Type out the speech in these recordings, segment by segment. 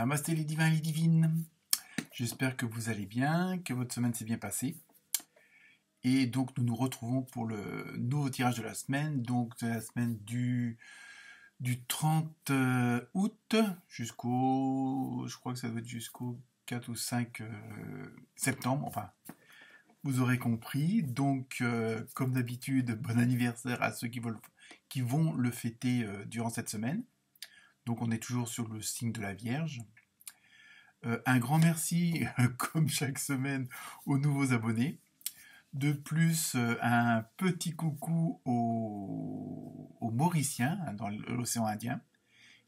Namasté les divins et les divines. J'espère que vous allez bien, que votre semaine s'est bien passée. Et donc nous nous retrouvons pour le nouveau tirage de la semaine, donc de la semaine du 30 août jusqu'au, je crois que ça doit être jusqu'au 4 ou 5 septembre, enfin, vous aurez compris. Donc, comme d'habitude, bon anniversaire à ceux qui vont le fêter durant cette semaine. Donc, on est toujours sur le signe de la Vierge. Un grand merci, comme chaque semaine, aux nouveaux abonnés. De plus, un petit coucou aux Mauriciens dans l'océan Indien,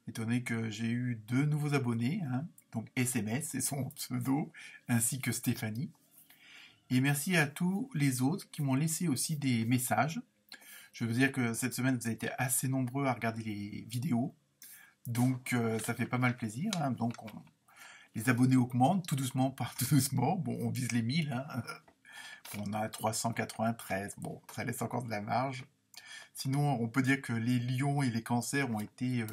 étant donné que j'ai eu 2 nouveaux abonnés, donc SMS et son pseudo, ainsi que Stéphanie. Et merci à tous les autres qui m'ont laissé aussi des messages. Je veux dire que cette semaine, vous avez été assez nombreux à regarder les vidéos, donc ça fait pas mal plaisir. Donc les abonnés augmentent tout doucement par tout doucement. Bon, on vise les 1000. On a 393. Bon, ça laisse encore de la marge. Sinon, on peut dire que les lions et les cancers ont été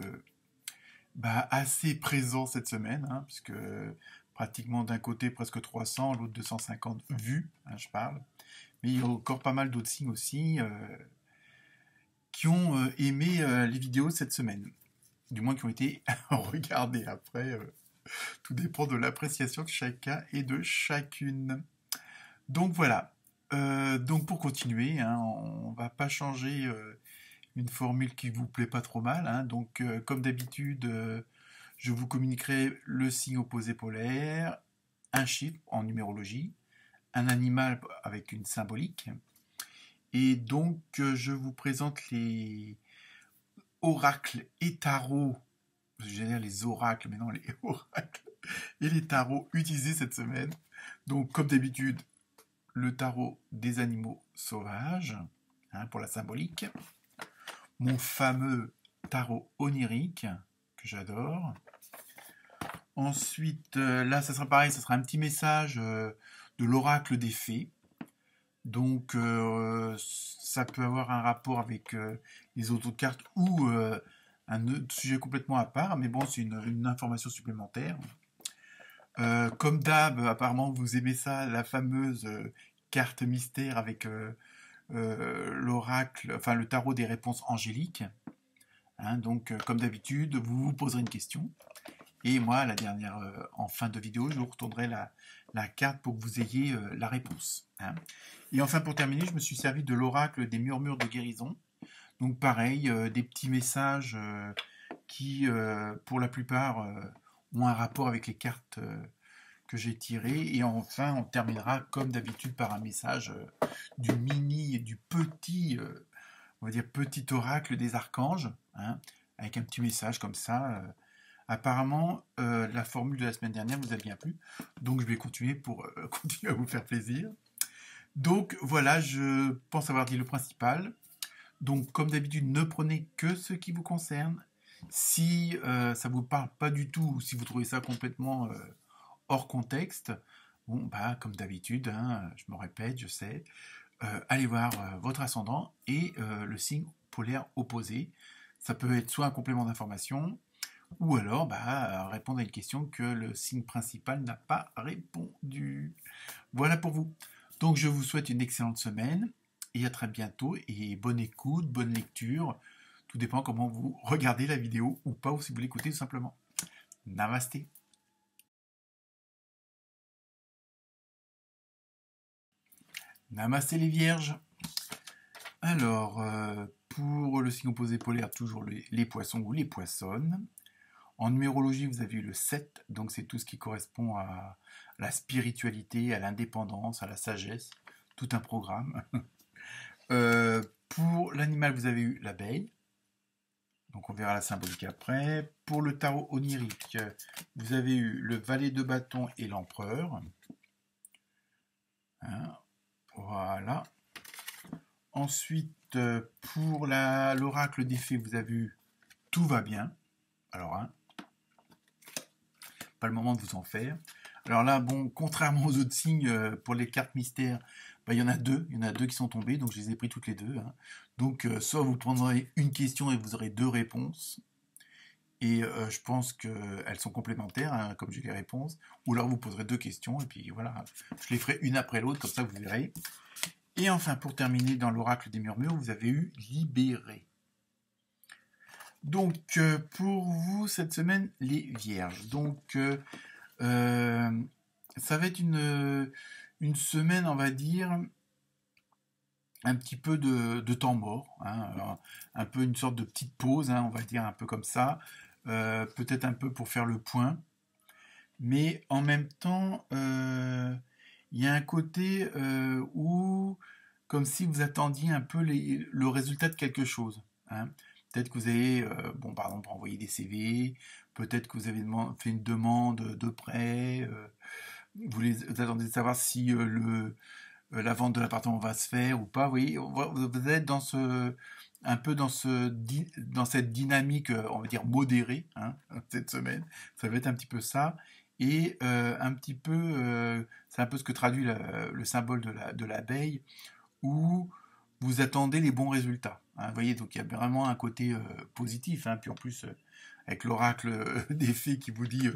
assez présents cette semaine, puisque pratiquement d'un côté presque 300, l'autre 250 vues, je parle. Mais il y a encore pas mal d'autres signes aussi qui ont aimé les vidéos cette semaine. Du moins qui ont été regardées après. Tout dépend de l'appréciation de chacun et de chacune. Donc voilà. Donc pour continuer, on va pas changer une formule qui vous plaît pas trop mal. Donc comme d'habitude, je vous communiquerai le signe opposé polaire, un chiffre en numérologie, un animal avec une symbolique. Et donc je vous présente les oracles et tarots. J'allais dire les oracles, mais non, les oracles et les tarots utilisés cette semaine. Donc comme d'habitude, le tarot des animaux sauvages, pour la symbolique. Mon fameux tarot onirique, que j'adore. Ensuite, là, ça sera pareil, ça sera un petit message de l'oracle des fées. Donc, ça peut avoir un rapport avec les autres cartes ou un autre sujet complètement à part, mais bon, c'est une information supplémentaire. Comme d'hab, apparemment, vous aimez ça, la fameuse carte mystère avec l'oracle, enfin le tarot des réponses angéliques. Donc, comme d'habitude, vous vous poserez une question. Et moi, la dernière, en fin de vidéo, je vous retournerai la carte pour que vous ayez la réponse. Et enfin, pour terminer, je me suis servi de l'oracle des murmures de guérison. Donc, pareil, des petits messages qui, pour la plupart, ont un rapport avec les cartes que j'ai tirées. Et enfin, on terminera, comme d'habitude, par un message du mini et du petit, on va dire, petit oracle des archanges, avec un petit message comme ça. Apparemment, la formule de la semaine dernière vous a bien plu, donc je vais continuer pour continuer à vous faire plaisir. Donc voilà, je pense avoir dit le principal. Donc comme d'habitude, ne prenez que ce qui vous concerne. Si ça vous parle pas du tout, ou si vous trouvez ça complètement hors contexte, bon comme d'habitude, je me répète, je sais, allez voir votre ascendant et le signe polaire opposé. Ça peut être soit un complément d'information, ou alors répondre à une question que le signe principal n'a pas répondu. Voilà pour vous. Donc je vous souhaite une excellente semaine et à très bientôt et bonne écoute, bonne lecture. Tout dépend comment vous regardez la vidéo ou pas, ou si vous l'écoutez tout simplement. Namasté. Namasté les vierges. Alors, pour le signe opposé polaire, toujours les poissons ou les poissonnes. En numérologie, vous avez eu le 7, donc c'est tout ce qui correspond à la spiritualité, à l'indépendance, à la sagesse, tout un programme. Pour l'animal, vous avez eu l'abeille, donc on verra la symbolique après. Pour le tarot onirique, vous avez eu le valet de bâton et l'empereur. Voilà. Ensuite, pour l'oracle des fées, vous avez eu tout va bien. Alors, pas le moment de vous en faire. Alors là, bon, contrairement aux autres signes, pour les cartes mystères, il y en a deux qui sont tombées, donc je les ai pris toutes les deux. Donc, soit vous prendrez une question et vous aurez 2 réponses, Et je pense qu'elles sont complémentaires, hein, comme j'ai les réponses. Ou alors vous poserez 2 questions, et puis voilà, je les ferai une après l'autre, comme ça vous verrez. Et enfin, pour terminer, dans l'oracle des murmures, vous avez eu libéré. Donc, pour vous, cette semaine, les vierges. Donc, ça va être une semaine, on va dire, un petit peu de temps mort, hein, un peu une sorte de petite pause, hein, on va dire un peu comme ça, peut-être un peu pour faire le point, mais en même temps, il y a un côté où, comme si vous attendiez un peu le résultat de quelque chose, hein. Peut-être que vous avez, bon, par exemple, envoyé des CV, peut-être que vous avez fait une demande de prêt, vous attendez de savoir si la vente de l'appartement va se faire ou pas. Oui, vous êtes un peu dans cette dynamique, on va dire modérée, hein, cette semaine. Ça va être un petit peu ça. Et un petit peu, c'est un peu ce que traduit le symbole de l'abeille, où vous attendez les bons résultats, hein. Vous voyez, donc il y a vraiment un côté positif, hein. Puis en plus, avec l'oracle des fées qui vous dit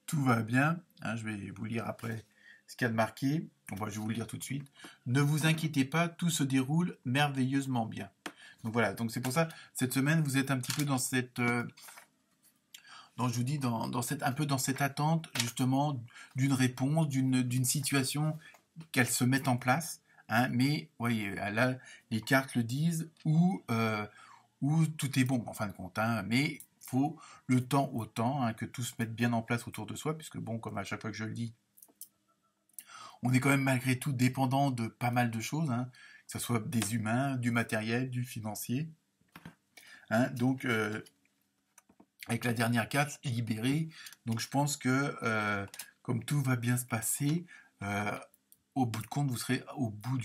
tout va bien, hein, je vais vous lire après ce qu'il y a de marqué. Bon, bah, je vais vous le dire tout de suite. Ne vous inquiétez pas, tout se déroule merveilleusement bien. Donc voilà, donc c'est pour ça, cette semaine, vous êtes un petit peu dans cette... je vous dis, un peu dans cette attente, justement, d'une réponse, d'une situation qu'elle se mette en place. Hein, mais, voyez, là, les cartes le disent, où tout est bon, en fin de compte. Hein, mais faut le temps au temps, hein, que tout se mette bien en place autour de soi, puisque, bon, comme à chaque fois que je le dis, on est quand même malgré tout dépendant de pas mal de choses, hein, que ce soit des humains, du matériel, du financier. Hein, donc, avec la dernière carte, libérée, donc je pense que comme tout va bien se passer, au bout du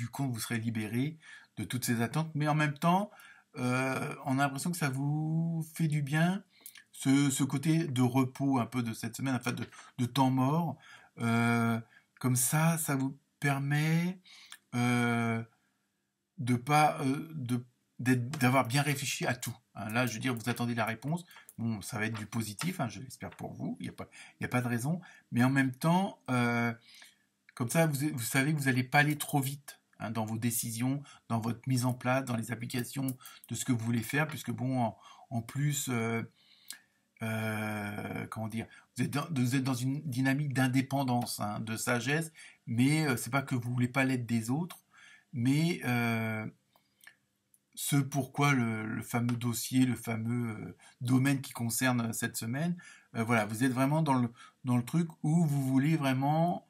compte, vous serez libéré de toutes ces attentes, mais en même temps, on a l'impression que ça vous fait du bien, ce côté de repos un peu de cette semaine, enfin de temps mort. Comme ça vous permet de pas d'avoir bien réfléchi à tout. Hein. Là, je veux dire, vous attendez la réponse. Bon, ça va être du positif, hein, je l'espère pour vous. Il n'y a pas de raison. Mais en même temps, comme ça, vous savez que vous n'allez pas aller trop vite, hein, dans vos décisions, dans votre mise en place, dans les applications de ce que vous voulez faire, puisque bon, en plus, comment dire, vous êtes dans une dynamique d'indépendance, hein, de sagesse, mais c'est pas que vous voulez pas l'aide des autres, mais ce pourquoi le fameux dossier, le fameux domaine qui concerne cette semaine, voilà, vous êtes vraiment dans le truc où vous voulez vraiment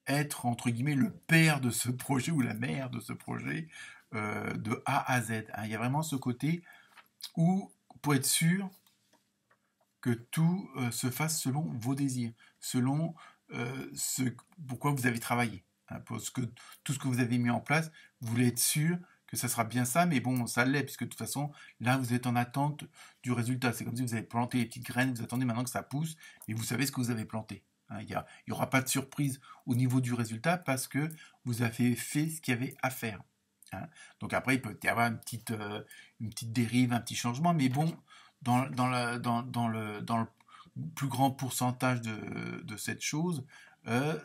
être, entre guillemets, le père de ce projet ou la mère de ce projet de A à Z. Hein. Il y a vraiment ce côté où, pour être sûr que tout se fasse selon vos désirs, selon pourquoi vous avez travaillé. Hein, tout ce que vous avez mis en place, vous voulez être sûr que ça sera bien ça, mais bon, ça l'est, puisque de toute façon, là, vous êtes en attente du résultat. C'est comme si vous avez planté les petites graines, vous attendez maintenant que ça pousse, et vous savez ce que vous avez planté. Hein, il n'y aura pas de surprise au niveau du résultat, parce que vous avez fait ce qu'il y avait à faire. Hein. Donc après, il peut y avoir une petite dérive, un petit changement, mais bon, dans le plus grand pourcentage de cette chose,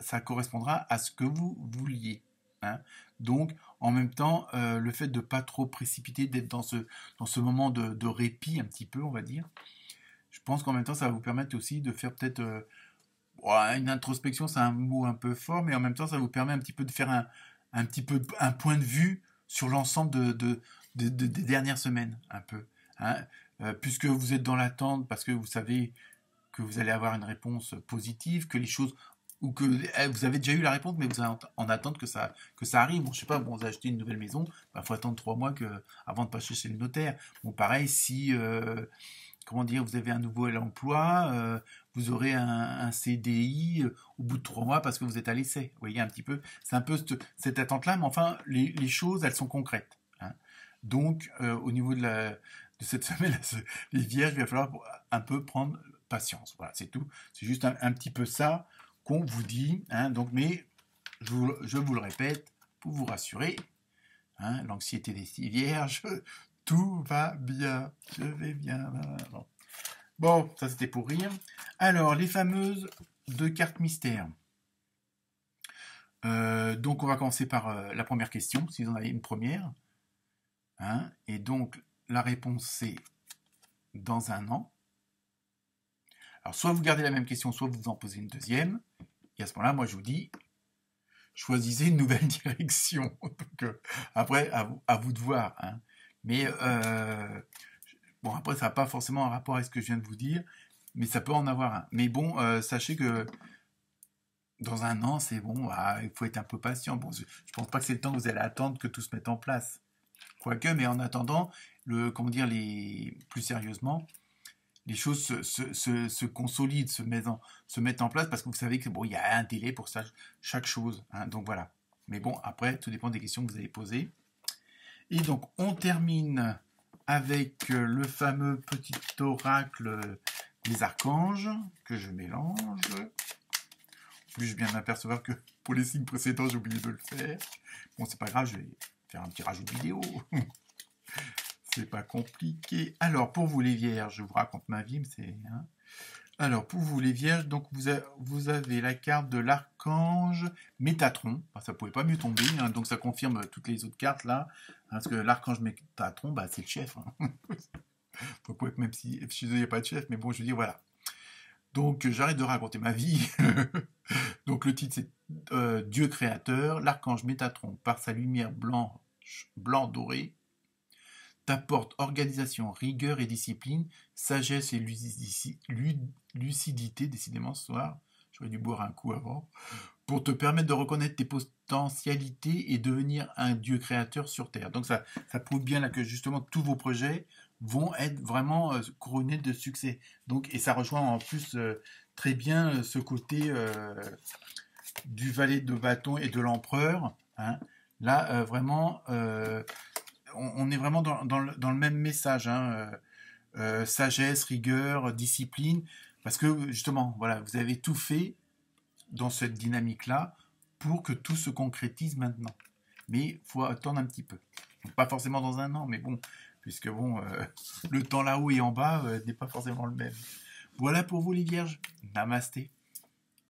ça correspondra à ce que vous vouliez. Hein. Donc, en même temps, le fait de ne pas trop précipiter, d'être dans ce moment de répit un petit peu, on va dire, je pense qu'en même temps, ça va vous permettre aussi de faire peut-être une introspection, c'est un mot un peu fort, mais en même temps, ça vous permet un petit peu de faire un petit peu un point de vue sur l'ensemble des dernières semaines, un peu. Hein. Puisque vous êtes dans l'attente, parce que vous savez que vous allez avoir une réponse positive, que les choses, ou que vous avez déjà eu la réponse, mais vous êtes en attente que ça arrive. Bon, je sais pas, bon, vous achetez une nouvelle maison, bah, faut attendre 3 mois avant de passer chez le notaire. Bon, pareil, si comment dire, vous avez un nouvel emploi, vous aurez un CDI au bout de 3 mois parce que vous êtes à l'essai. Vous voyez un petit peu, c'est un peu cette attente-là, mais enfin, les choses, elles sont concrètes. Hein. Donc, au niveau de cette semaine, les vierges, il va falloir un peu prendre patience. Voilà, c'est tout. C'est juste un petit peu ça qu'on vous dit. Hein. Donc, mais je vous le répète pour vous rassurer. Hein, l'anxiété des vierges, tout va bien, je vais bien. Bon, ça c'était pour rire. Alors, les fameuses deux cartes mystères. Donc, on va commencer par la première question, si vous en avez une première. Hein, et donc, la réponse c'est dans un an. Alors, soit vous gardez la même question, soit vous en posez une deuxième. Et à ce moment-là, moi, je vous dis, choisissez une nouvelle direction. Donc, après, à vous de voir. Hein. Mais, bon, après, ça n'a pas forcément un rapport avec ce que je viens de vous dire, mais ça peut en avoir un. Mais bon, sachez que dans un an, c'est bon, il faut être un peu patient. Bon, je pense pas que c'est le temps que vous allez attendre que tout se mette en place. Quoique, mais en attendant, comment dire, plus sérieusement, les choses se consolident, se mettent en place parce que vous savez que bon, il y a un délai pour ça, chaque chose. Hein, donc voilà. Mais bon, après, tout dépend des questions que vous allez poser. Et donc, on termine avec le fameux petit oracle des archanges que je mélange. En plus, je viens de m'apercevoir que pour les signes précédents, j'ai oublié de le faire. Bon, c'est pas grave, je vais faire un petit rajout de vidéo. C'est pas compliqué. Alors, pour vous les vierges, je vous raconte ma vie, mais c'est... Hein. Alors, pour vous les vierges, donc vous avez la carte de l'archange Métatron. Enfin, ça ne pouvait pas mieux tomber, hein, donc ça confirme toutes les autres cartes là. Hein, parce que l'archange Métatron, bah, c'est le chef. Hein. Donc, même si chez eux, il n'y a pas de chef, mais bon, je veux dire, voilà. Donc, j'arrête de raconter ma vie. Donc, le titre, c'est Dieu créateur. L'archange Métatron, par sa lumière blanc doré, t'apporte organisation, rigueur et discipline, sagesse et lucidité, décidément ce soir, j'aurais dû boire un coup avant, pour te permettre de reconnaître tes potentialités et devenir un Dieu créateur sur Terre. Donc ça prouve bien là que justement tous vos projets vont être vraiment couronnés de succès. Donc, et ça rejoint en plus très bien ce côté du valet de bâton et de l'empereur. Hein. Là, vraiment... on est vraiment dans le même message, hein, sagesse, rigueur, discipline, parce que justement, voilà, vous avez tout fait dans cette dynamique-là pour que tout se concrétise maintenant. Mais il faut attendre un petit peu. Donc, pas forcément dans un an, mais bon, puisque bon, le temps là-haut et en bas n'est pas forcément le même. Voilà pour vous les vierges. Namasté.